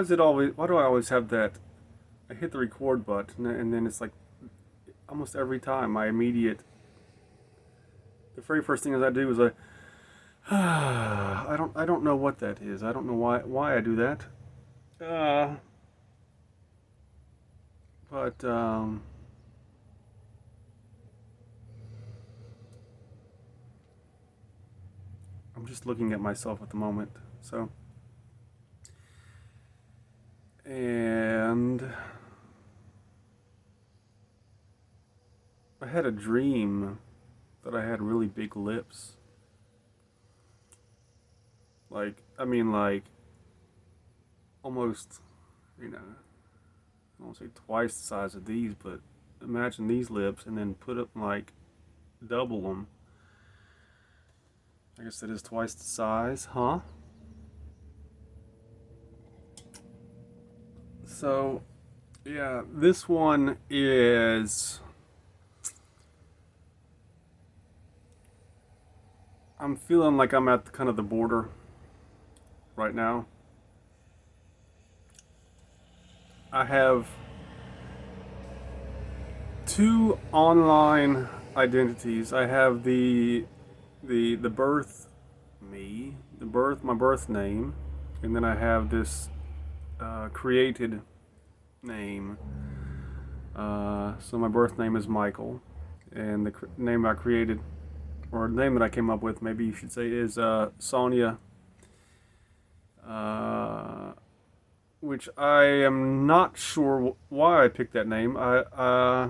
why do I always have that? I hit the record button and then it's like almost every time the very first thing that I do is I don't know what that is. I don't know why I do that. Uh, but I'm just looking at myself at the moment. So, and I had a dream that I had really big lips. Like, I mean, like almost, you know, I won't say twice the size of these, but imagine these lips and then put up like double them. I guess that is twice the size, huh? So, yeah, this one is. I'm feeling like I'm at kind of the border right now. I have two online identities. I have the birth me, my birth name, and then I have this created name. So my birth name is Michael, and the name I created, or the name that I came up with, maybe you should say, is Sonja, uh, which I am not sure why I picked that name. I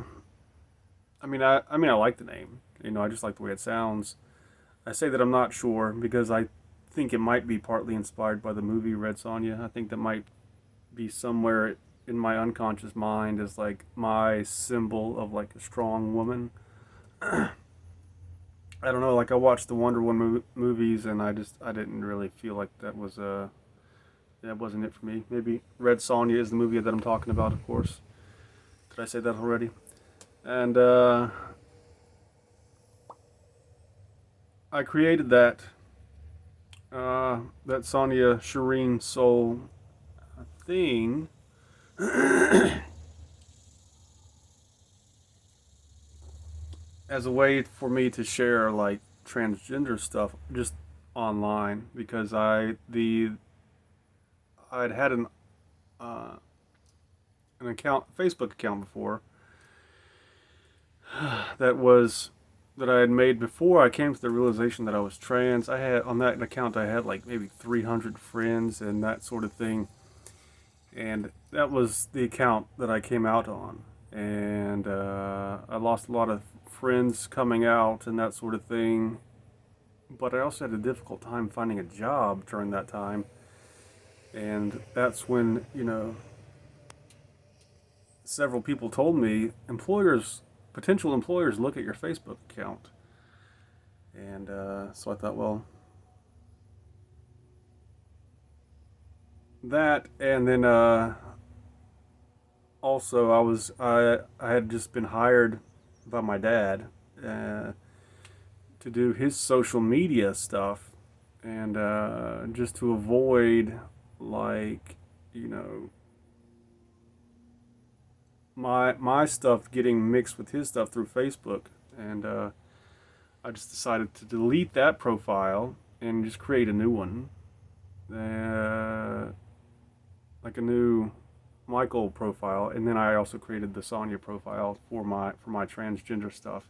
mean, I like the name. You know, I just like the way it sounds. I say that I'm not sure because I think it might be partly inspired by the movie Red Sonja. I think that might be somewhere in my unconscious mind as like my symbol of like a strong woman. I don't know. Like I watched the Wonder Woman movies, and I didn't really feel like that wasn't it for me. Maybe Red Sonja is the movie that I'm talking about, of course. Did I say that already? And I created that Sonja Shireen Soul thing as a way for me to share like transgender stuff just online because I'd had uh, an account Facebook account before that was that I had made before I came to the realization that I was trans. I had on that account I had like maybe 300 friends and that sort of thing, and that was the account that I came out on. And I lost a lot of friends coming out and that sort of thing. But I also had a difficult time finding a job during that time, and that's when several people told me potential employers look at your Facebook account. And so I thought, well, that, and then also I had just been hired by my dad uh, to do his social media stuff, and just to avoid like you know my stuff getting mixed with his stuff through Facebook, and I just decided to delete that profile and just create a new one, uh, like a new Michael profile, and then I also created the Sonja profile for my transgender stuff.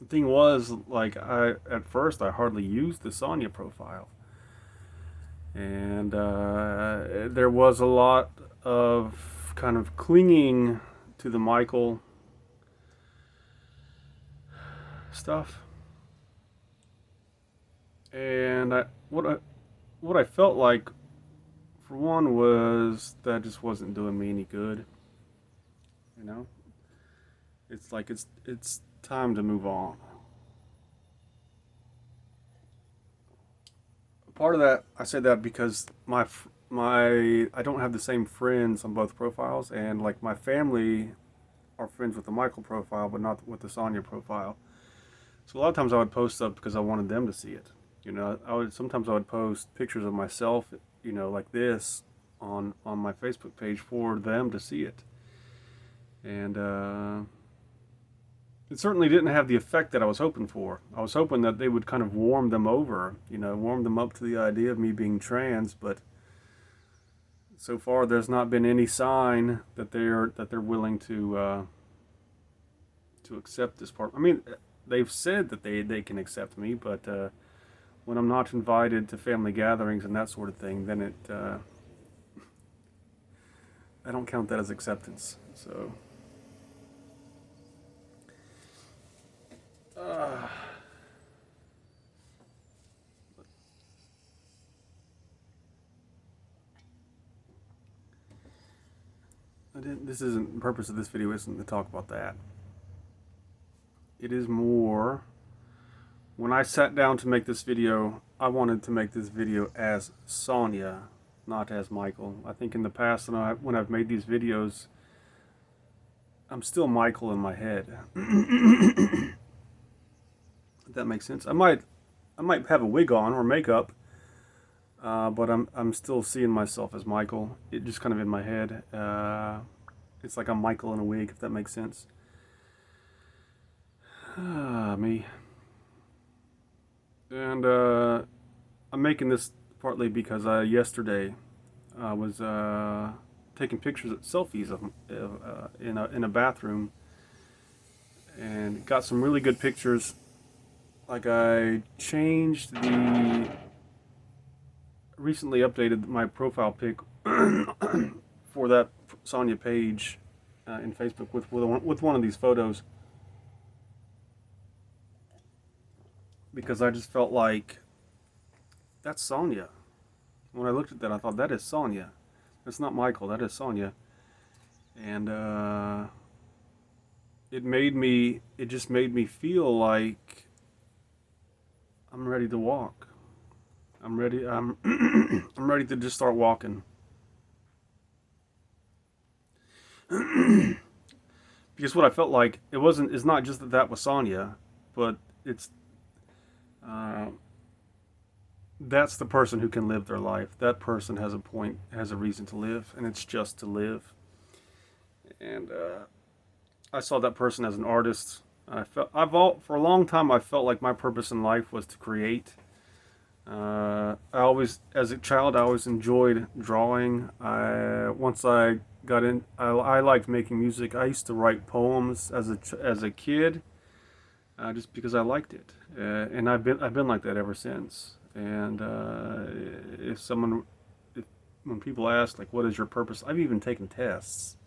The thing was, like, I at first I hardly used the Sonja profile, and there was a lot of kind of clinging to the Michael stuff, and what I felt like for one was that just wasn't doing me any good. You know, it's like it's time to move on. Part of that, I said that because my I don't have the same friends on both profiles, and like my family are friends with the Michael profile, but not with the Sonja profile. So a lot of times I would post stuff because I wanted them to see it. I would post pictures of myself, like this, on my Facebook page for them to see it. And it certainly didn't have the effect that I was hoping for. I was hoping that they would kind of warm them over, warm them up to the idea of me being trans, but so far there's not been any sign that they're willing to accept this part. I mean, they've said that they can accept me, but when I'm not invited to family gatherings and that sort of thing, then I don't count that as acceptance. So this isn't the purpose of this video. Isn't to talk about that. It is more, when I sat down to make this video, I wanted to make this video as Sonja, not as Michael. I think in the past, when I've made these videos, I'm still Michael in my head. If that makes sense. I might have a wig on or makeup, but I'm still seeing myself as Michael. It just kind of in my head. It's like I'm Michael in a wig, if that makes sense. Me. And I'm making this partly because yesterday I was taking pictures of selfies of in a bathroom, and got some really good pictures. Like, I recently updated my profile pic for that Sonja page in Facebook with one of these photos, because I just felt like that's Sonja. When I looked at that, I thought, that is Sonja. That's not Michael, that is Sonja. And it just made me feel like I'm ready to walk. I'm ready I'm ready to just start walking. Because what I felt like, it's not just that was Sonja, but it's that's the person who can live their life. That person has a reason to live, and it's just to live. And I saw that person as an artist. For a long time, I felt like my purpose in life was to create. As a child, I always enjoyed drawing. Once I got in, I liked making music. I used to write poems as a kid, just because I liked it, and I've been like that ever since. And when people ask, like, what is your purpose, I've even taken tests.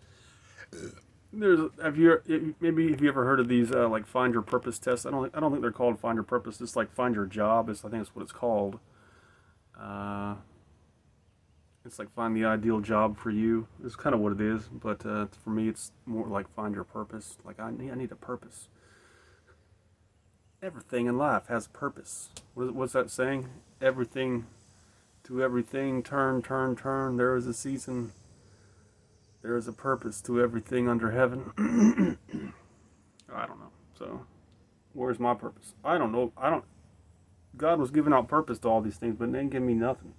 Have you ever heard of these like find your purpose tests? I don't think they're called find your purpose. It's like find your job. I think that's what it's called. It's like find the ideal job for you. It's kind of what it is, but for me, it's more like find your purpose. Like, I need a purpose. Everything in life has a purpose. What's that saying? Everything to everything, turn, turn, turn. There is a season. There is a purpose to everything under heaven. I don't know. So, where's my purpose? I don't know. God was giving out purpose to all these things, but they didn't give me nothing.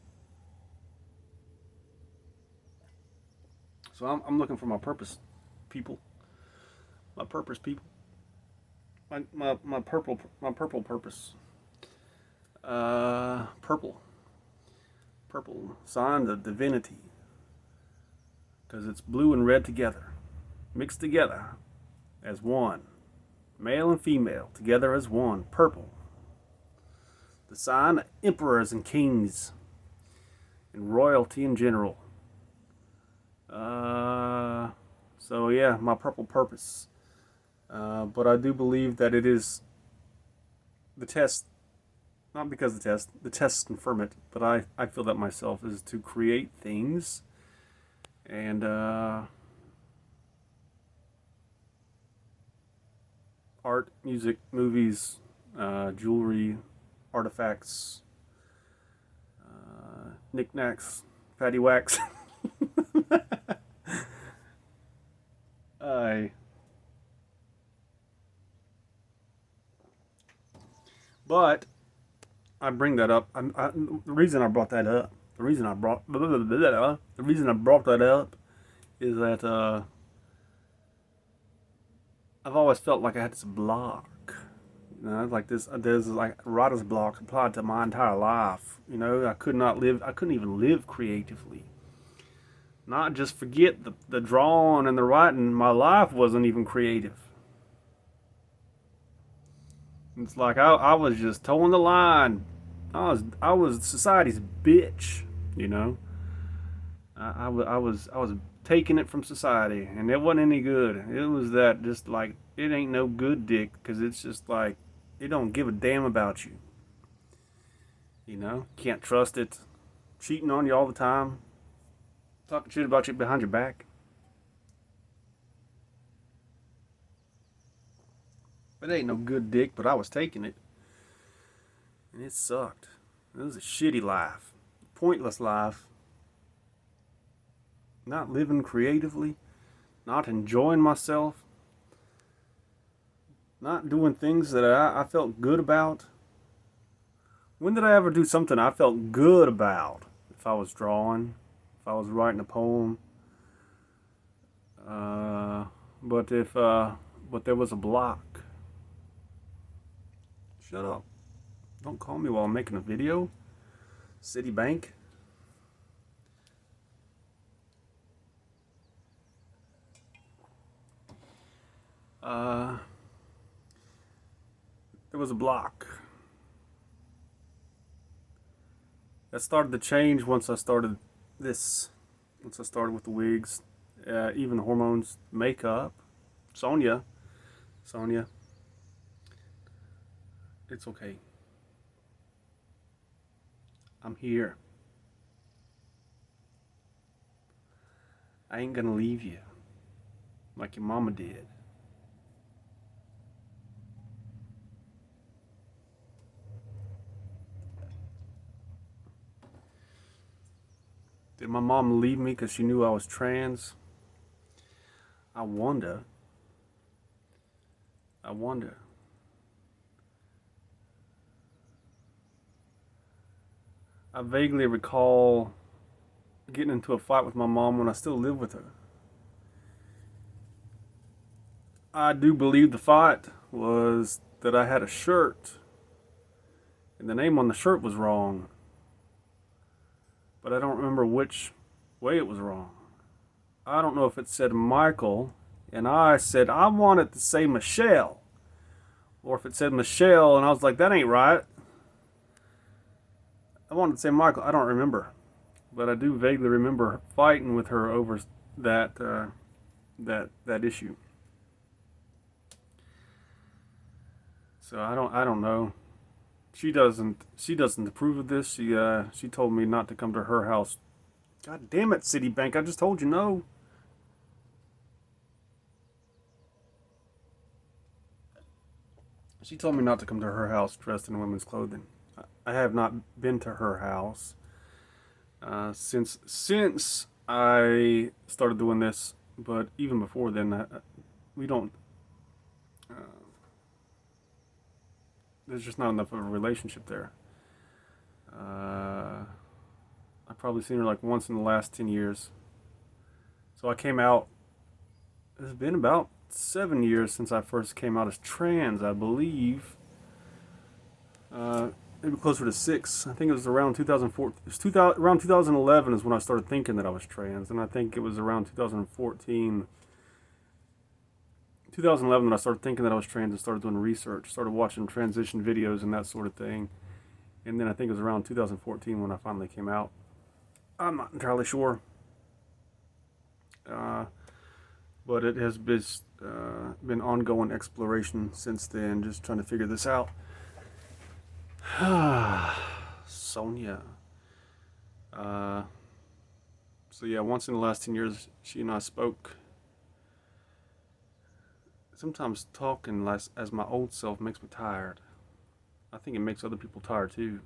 So I'm looking for my purpose, people. My purpose, people. My purple purpose. Purple sign of divinity, because it's blue and red together, mixed together as one, male and female together as one. Purple, the sign of emperors and kings and royalty in general. So yeah, my purple purpose. But I do believe that it is the test, not because the tests confirm it, but I feel that myself, is to create things, and art, music, movies, jewelry, artifacts, knickknacks, paddywhacks. But I bring that up. The reason I brought that up the reason I brought that up is that I've always felt like I had this block. You know, like this. There's like writer's block applied to my entire life. You know, I couldn't even live creatively. Not just forget the drawing and the writing. My life wasn't even creative. It's like I was just towing the line. I was society's bitch. You know, I was taking it from society, and it wasn't any good. It was that just like it ain't no good dick, because it's just like it don't give a damn about you. You know, can't trust it, cheating on you all the time, talking shit about you behind your back. It ain't no good dick, but I was taking it, and it sucked. It was a shitty life, pointless life. Not living creatively, not enjoying myself, not doing things that I felt good about. When did I ever do something I felt good about? If I was drawing, if I was writing a poem, but there was a block. Shut up! Don't call me while I'm making a video. Citibank. There was a block. That started to change once I started this. Once I started with the wigs, even the hormones, makeup. Sonja, it's okay. I'm here. I ain't gonna leave you like your mama did. Did my mom leave me because she knew I was trans? I wonder. I vaguely recall getting into a fight with my mom when I still lived with her. I do believe the fight was that I had a shirt, and the name on the shirt was wrong. But I don't remember which way it was wrong. I don't know if it said Michael, and I said I want it to say Michelle. Or if it said Michelle, and I was like, that ain't right. I wanted to say Michael. I don't remember. But I do vaguely remember fighting with her over that issue. So I don't know. She doesn't approve of this. She told me not to come to her house. God damn it, Citibank! I just told you no. She told me not to come to her house dressed in women's clothing. I have not been to her house since I started doing this. But even before then, we don't. There's just not enough of a relationship there. I've probably seen her like once in the last 10 years. So I came out. It's been about 7 years since I first came out as trans, I believe. Maybe closer to 6. I think it was around 2004. Around 2011 is when I started thinking that I was trans, and I think it was around 2011 when I started thinking that I was trans and started doing research, started watching transition videos and that sort of thing. And then I think it was around 2014 when I finally came out. I'm not entirely sure. But it has been ongoing exploration since then, just trying to figure this out. Sonja. So yeah, once in the last 10 years, she and I spoke. Sometimes talking as my old self makes me tired. I think it makes other people tired too.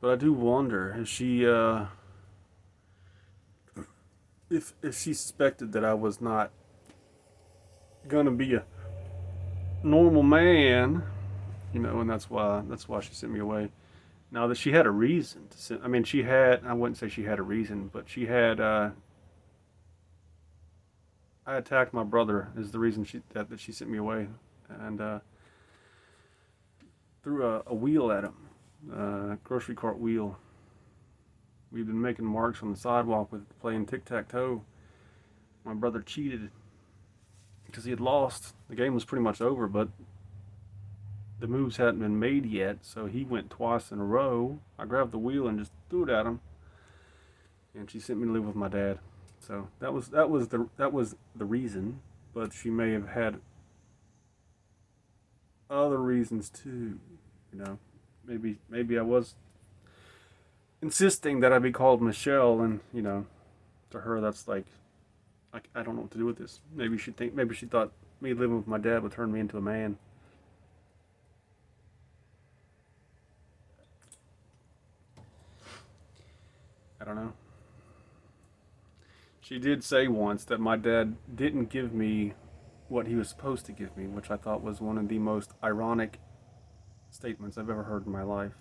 But I do wonder, has she, if she suspected that I was not gonna be a normal man, you know, and that's why she sent me away. Now that she had a reason to send, I mean, she had, I wouldn't say she had a reason, but she had, I attacked my brother is the reason that she sent me away. And threw a wheel at him, a grocery cart wheel. We've been making marks on the sidewalk with playing tic-tac-toe. My brother cheated because he had lost. The game was pretty much over, but the moves hadn't been made yet, so he went twice in a row. I grabbed the wheel and just threw it at him, and she sent me to live with my dad. So that was the reason, but she may have had other reasons too. You know, maybe I was insisting that I be called Michelle, and you know, to her that's like, I don't know what to do with this. Maybe she thought me living with my dad would turn me into a man. I don't know. She did say once that my dad didn't give me what he was supposed to give me, which I thought was one of the most ironic statements I've ever heard in my life.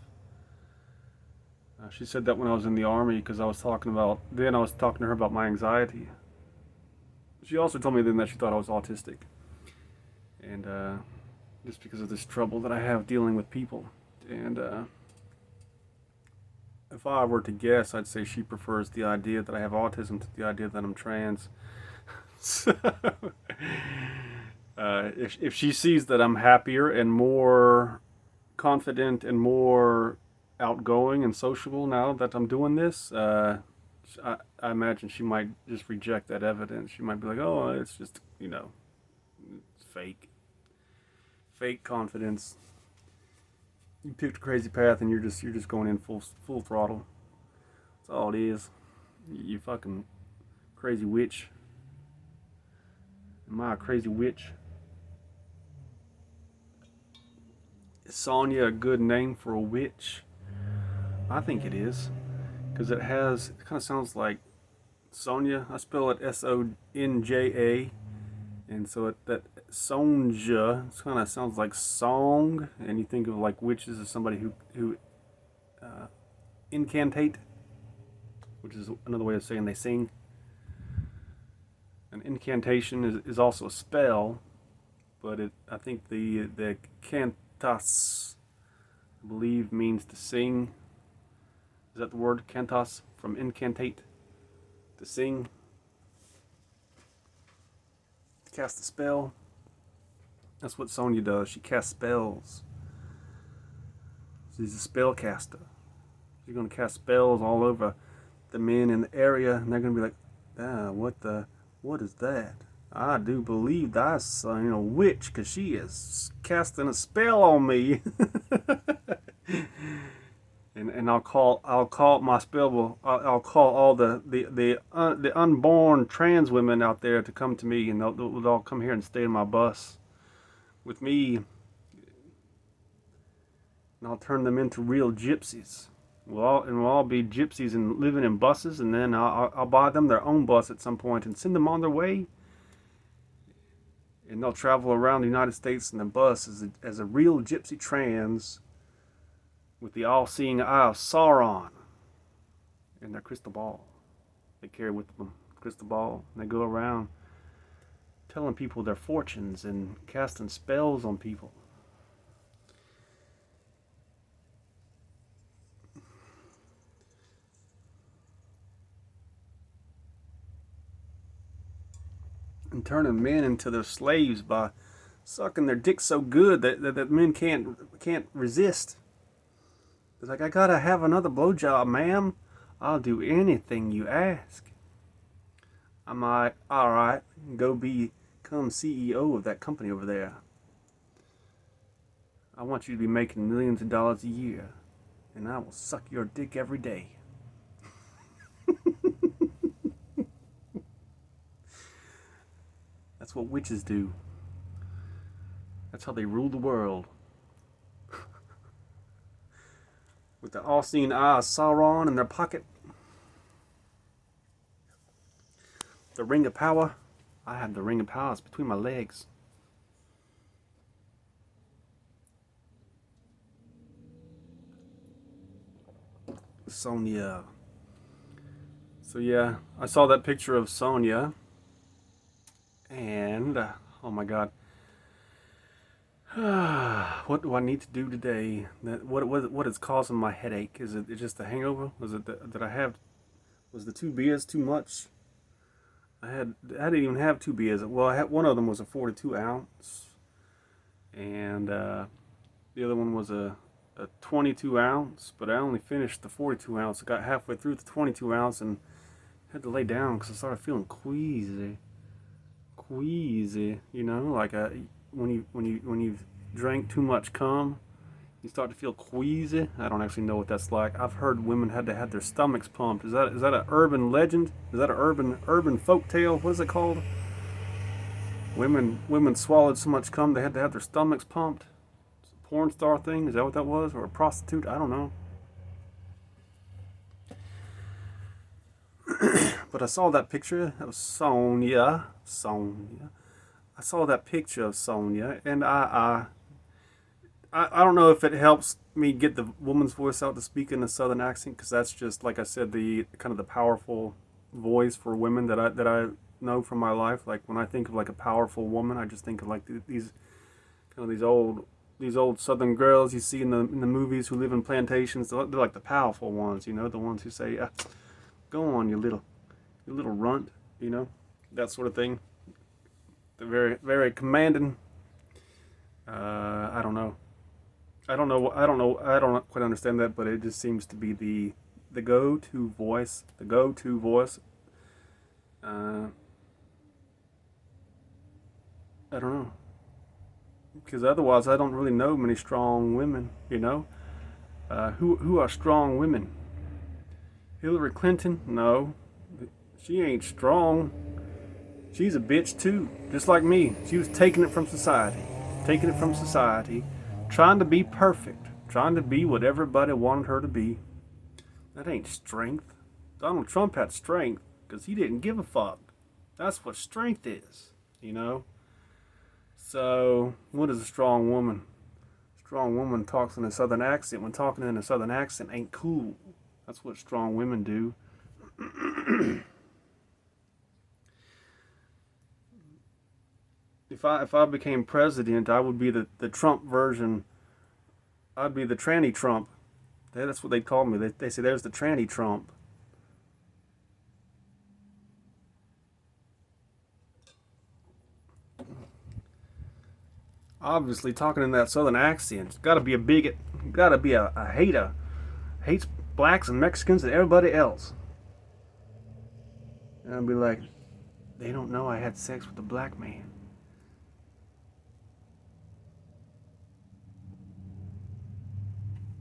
She said that when I was in the army because I was talking to her about my anxiety. She also told me then that she thought I was autistic. And just because of this trouble that I have dealing with people. And if I were to guess, I'd say she prefers the idea that I have autism to the idea that I'm trans. So, if she sees that I'm happier and more confident and more outgoing and sociable now that I'm doing this, I imagine she might just reject that evidence. She might be like, "Oh, it's just it's fake confidence. You picked a crazy path and you're just going in full throttle. That's all it is. You fucking crazy witch. Am I a crazy witch? Is Sonja a good name for a witch? I think it is. Because it kind of sounds like Sonja. I spell it Sonja. And so that Sonja kind of sounds like song. And you think of like witches as somebody who incantate, which is another way of saying they sing. An incantation is also a spell, but I think the cantas, I believe, means to sing. Is that the word? Cantas, from incantate, to sing, to cast a spell. That's what Sonja does. She casts spells. She's a spell caster. She's going to cast spells all over the men in the area, and they're going to be like, what is that? I do believe that's witch, because she is casting a spell on me. and I'll call my spell. I'll call all the unborn trans women out there to come to me, and they'll all come here and stay in my bus with me, and I'll turn them into real gypsies. We'll all be gypsies and living in buses, and then I'll buy them their own bus at some point and send them on their way. And they'll travel around the United States in the bus as a real gypsy trans with the all-seeing eye of Sauron and their crystal ball. They carry with them crystal ball, and they go around telling people their fortunes and casting spells on people. And turning men into their slaves by sucking their dick so good that men can't resist. It's like, I gotta have another blowjob, ma'am. I'll do anything you ask. I'm like, alright, go become CEO of that company over there. I want you to be making millions of dollars a year, and I will suck your dick every day. That's what witches do. That's how they rule the world. With the all-seeing eye of Sauron in their pocket. The ring of power. I have the ring of power between my legs. Sonja. So yeah, I saw that picture of Sonja, and oh my God, what do I need to do today? What is causing my headache? Is it just a hangover? Was it that I have? Was the two beers too much? I didn't even have two beers. Well, I had one of them was a 42 ounce, and the other one was a 22 ounce. But I only finished the 42 ounce. I got halfway through the 22 ounce and had to lay down because I started feeling queasy. You know, like when you drink too much cum, you start to feel queasy. I don't actually know what that's like. I've heard women had to have their stomachs pumped. Is that an urban legend? Is that an urban folk tale? What is it called? Women swallowed so much cum they had to have their stomachs pumped. It's a porn star thing. Is that what that was? Or a prostitute? I don't know. But I saw that picture of Sonja. I saw that picture of Sonja, and I don't know if it helps me get the woman's voice out to speak in a southern accent, because that's just, like I said, the kind of the powerful voice for women that I know from my life. Like when I think of like a powerful woman, I just think of like these kind of these old southern girls you see in the movies who live in plantations. They're like the powerful ones, you know, the ones who say, "Go on, you little runt," you know, that sort of thing. They're very commanding. I don't know. I don't quite understand that, but it just seems to be the go-to voice. The go-to voice. I don't know, because otherwise I don't really know many strong women. You know, who are strong women? Hillary Clinton? No, she ain't strong. She's a bitch too, just like me. She was taking it from society, trying to be perfect, trying to be what everybody wanted her to be. That ain't strength. Donald Trump had strength because he didn't give a fuck. That's what strength is, you know? So, what is a strong woman? A strong woman talks in a southern accent when talking in a southern accent ain't cool. That's what strong women do. If I became president, I would be the Trump version. I'd be the tranny Trump. That's what they call me. They say there's the tranny Trump. Obviously, talking in that southern accent, got to be a bigot, got to be a hater, hates blacks and Mexicans and everybody else. And I'd be like, they don't know I had sex with a black man.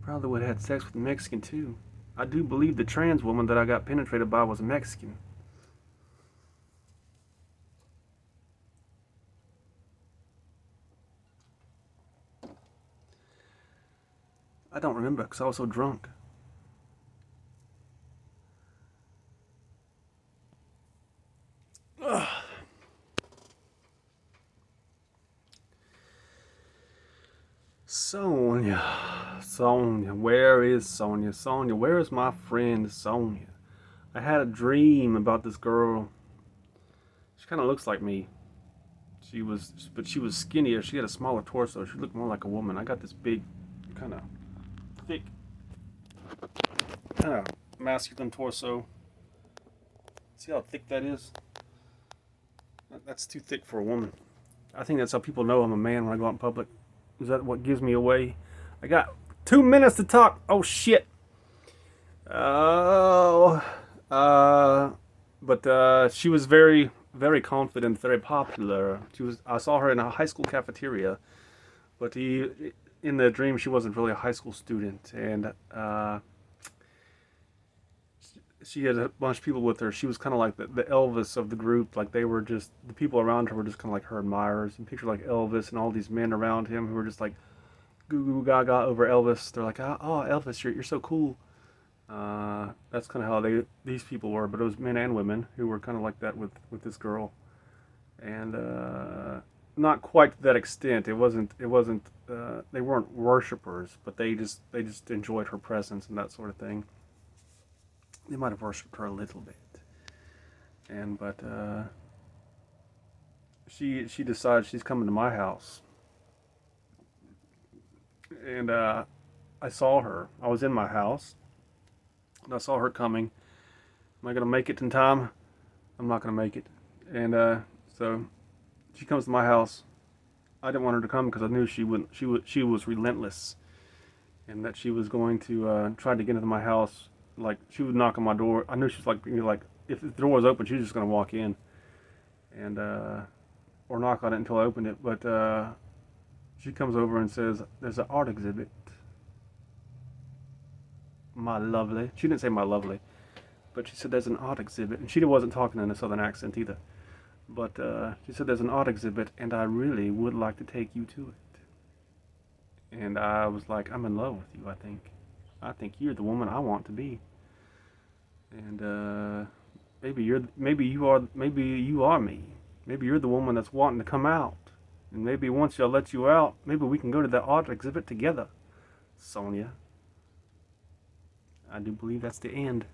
Probably would have had sex with a Mexican too. I do believe the trans woman that I got penetrated by was a Mexican. I don't remember because I was so drunk. Ugh. Sonja, where is Sonja? Sonja, where is my friend Sonja? I had a dream about this girl. She kind of looks like me. But she was skinnier. She had a smaller torso. She looked more like a woman. I got this big, kind of thick, kind of masculine torso. See how thick that is? That's too thick for a woman. I think that's how people know I'm a man when I go out in public. Is that what gives me away? I got 2 minutes to talk. Oh shit. Oh. But she was very confident, very popular. I saw her in a high school cafeteria, but in the dream she wasn't really a high school student, and she had a bunch of people with her. She was kind of like the Elvis of the group. Like they were just, the people around her were just kind of like her admirers. And picture like Elvis and all these men around him who were just like goo goo gaga over Elvis. They're like, oh Elvis, you're so cool. That's kind of how these people were. But it was men and women who were kind of like that with this girl, and not quite to that extent. It wasn't. They weren't worshipers, but they just enjoyed her presence and that sort of thing. They might have worshipped her a little bit. But she decides she's coming to my house. And I saw her. I was in my house. And I saw her coming. Am I going to make it in time? I'm not going to make it. And so she comes to my house. I didn't want her to come because I knew she wouldn't. She was relentless, and that she was going to try to get into my house. Like, she would knock on my door. I knew she was like if the door was open, she was just going to walk in, and or knock on it until I opened it. But she comes over and says, "There's an art exhibit." My lovely. She didn't say my lovely, but she said there's an art exhibit, and she wasn't talking in a southern accent either. But she said there's an art exhibit, and I really would like to take you to it. And I was like, I'm in love with you. I think you're the woman I want to be. And maybe you are me. Maybe you're the woman that's wanting to come out. And maybe once I let you out, maybe we can go to the art exhibit together, Sonja. I do believe that's the end.